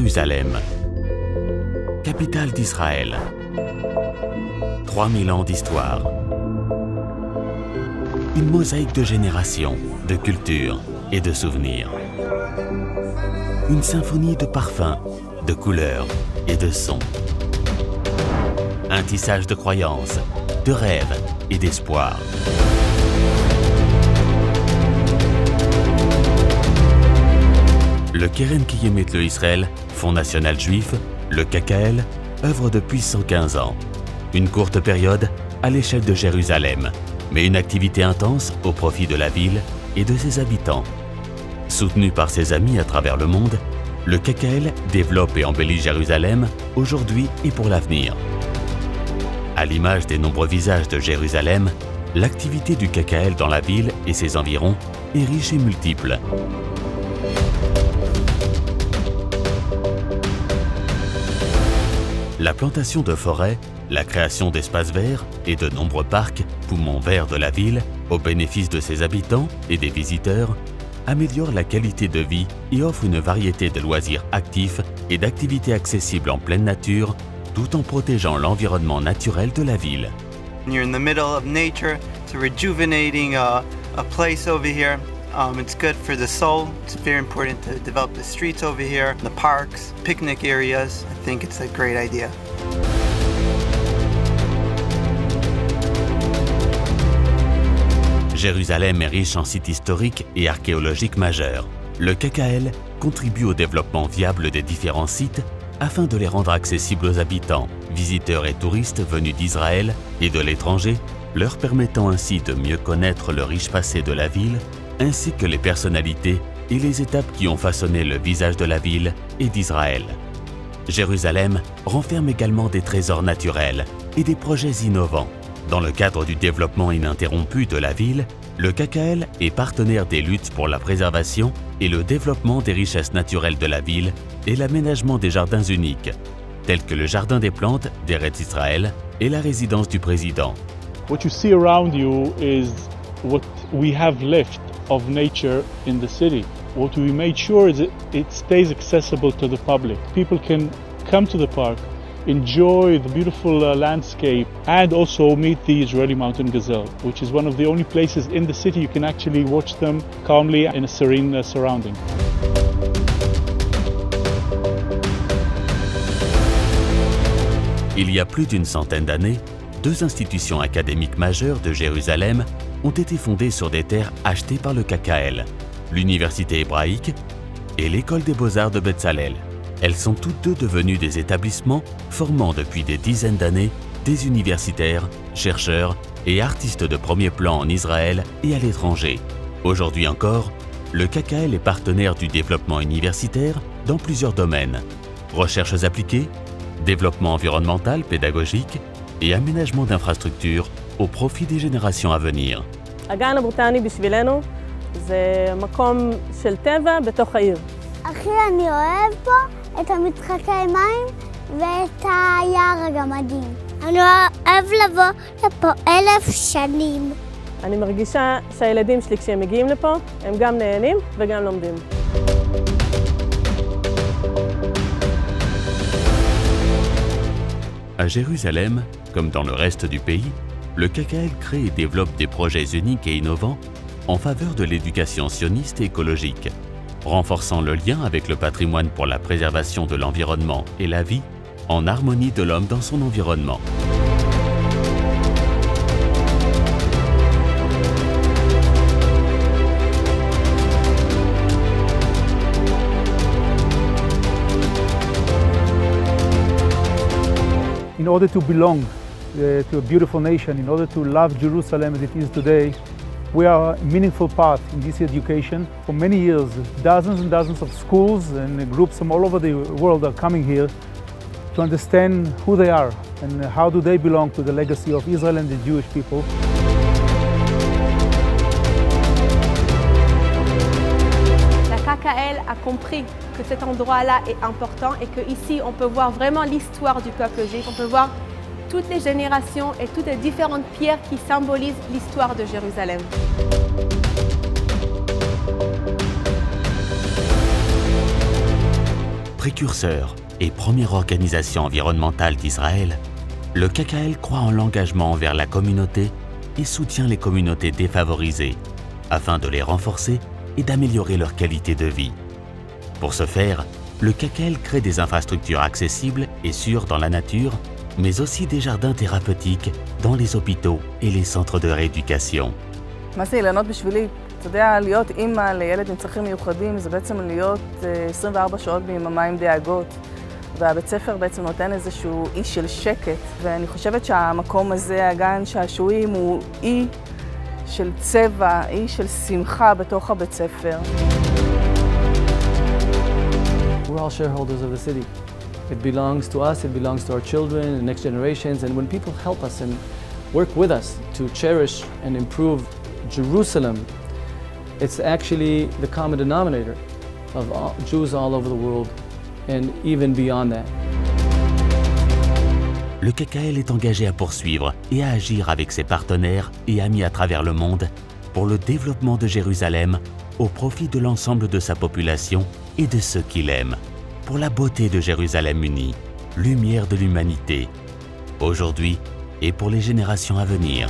Jérusalem, capitale d'Israël. 3000 ans d'histoire. Une mosaïque de générations, de cultures et de souvenirs. Une symphonie de parfums, de couleurs et de sons. Un tissage de croyances, de rêves et d'espoir. Le Keren Kiyemet Israël, Fonds national juif, le KKL, œuvre depuis 115 ans. Une courte période à l'échelle de Jérusalem, mais une activité intense au profit de la ville et de ses habitants. Soutenu par ses amis à travers le monde, le KKL développe et embellit Jérusalem aujourd'hui et pour l'avenir. À l'image des nombreux visages de Jérusalem, l'activité du KKL dans la ville et ses environs est riche et multiple. La plantation de forêts, la création d'espaces verts et de nombreux parcs, poumons verts de la ville, au bénéfice de ses habitants et des visiteurs, améliore la qualité de vie et offre une variété de loisirs actifs et d'activités accessibles en pleine nature, tout en protégeant l'environnement naturel de la ville. You're in the middle of nature. It's a rejuvenating a place over here. It's good for the soul. It's very important to develop the streets over here, the parks, picnic areas. I think it's a great idea. Jérusalem est riche en sites historiques et archéologiques majeurs. Le KKL contribue au développement viable des différents sites afin de les rendre accessibles aux habitants, visiteurs et touristes venus d'Israël et de l'étranger, leur permettant ainsi de mieux connaître le riche passé de la ville, ainsi que les personnalités et les étapes qui ont façonné le visage de la ville et d'Israël. Jérusalem renferme également des trésors naturels et des projets innovants. Dans le cadre du développement ininterrompu de la ville, le KKL est partenaire des luttes pour la préservation et le développement des richesses naturelles de la ville et l'aménagement des jardins uniques, tels que le jardin des plantes d'Eretz Israël et la résidence du président. What you see around you is what we have left of nature in the city. What we made sure is it stays accessible to the public. People can come to the park, enjoy the beautiful landscape, and also meet the Israeli mountain gazelle, which is one of the only places in the city you can actually watch them calmly in a serene surrounding. Il y a plus d'une centaine d'années, deux institutions académiques majeures de Jérusalem ont été fondées sur des terres achetées par le KKL, l'Université hébraïque et l'École des beaux-arts de Betzalel. Elles sont toutes deux devenues des établissements formant depuis des dizaines d'années des universitaires, chercheurs et artistes de premier plan en Israël et à l'étranger. Aujourd'hui encore, le KKL est partenaire du développement universitaire dans plusieurs domaines. Recherches appliquées, développement environnemental, pédagogique et aménagement d'infrastructures au profit des générations à venir. הגן הבוטני בשבילנו זה מקום של טבע בתוך העיר. הכי אני אוהב פה את המשחקי מים ואת היער הגמדים. אני אוהב לבוא לפה 1000 שנים. אני מרגישה שהילדים שלי כשהם מגיעים לפה, הם גם נהנים וגם לומדים. À Jérusalem, comme dans le reste du pays, le KKL crée et développe des projets uniques et innovants en faveur de l'éducation sioniste et écologique, renforçant le lien avec le patrimoine pour la préservation de l'environnement et la vie, en harmonie de l'homme dans son environnement. In order to belong to a beautiful nation, in order to love Jerusalem as it is today, we are a meaningful part in this education. For many years, dozens and dozens of schools and groups from all over the world are coming here to understand who they are and how do they belong to the legacy of Israel and the Jewish people. La KKL a compris que cet endroit-là est important et qu'ici on peut voir vraiment l'histoire du peuple juif, on peut voir toutes les générations et toutes les différentes pierres qui symbolisent l'histoire de Jérusalem. Précurseur et première organisation environnementale d'Israël, le KKL croit en l'engagement envers la communauté et soutient les communautés défavorisées afin de les renforcer et d'améliorer leur qualité de vie. Pour ce faire, le KKL crée des infrastructures accessibles et sûres dans la nature, mais aussi des jardins thérapeutiques dans les hôpitaux et les centres de rééducation. מה זה אילנות בשבילי? אתה יודע, להיות אימא לילד עם צרכים מיוחדים זה בעצם להיות 24 שעות ביממה עם דאגות. והבית ספר בעצם נותן איזשהו אי של שקט, ואני חושבת שהמקום הזה, הגן שעשועים, הוא אי של צבע, אי של שמחה בתוך הבית ספר. We're all shareholders of the city. It belongs to us, it belongs to our children and next generations, and when people help us and work with us to cherish and improve Jerusalem, it's actually the common denominator of all Jews all over the world and even beyond that. Le KKL est engagé à poursuivre et à agir avec ses partenaires et amis à travers le monde pour le développement de Jérusalem au profit de l'ensemble de sa population et de ceux qui l'aiment, pour la beauté de Jérusalem unie, lumière de l'humanité, aujourd'hui et pour les générations à venir.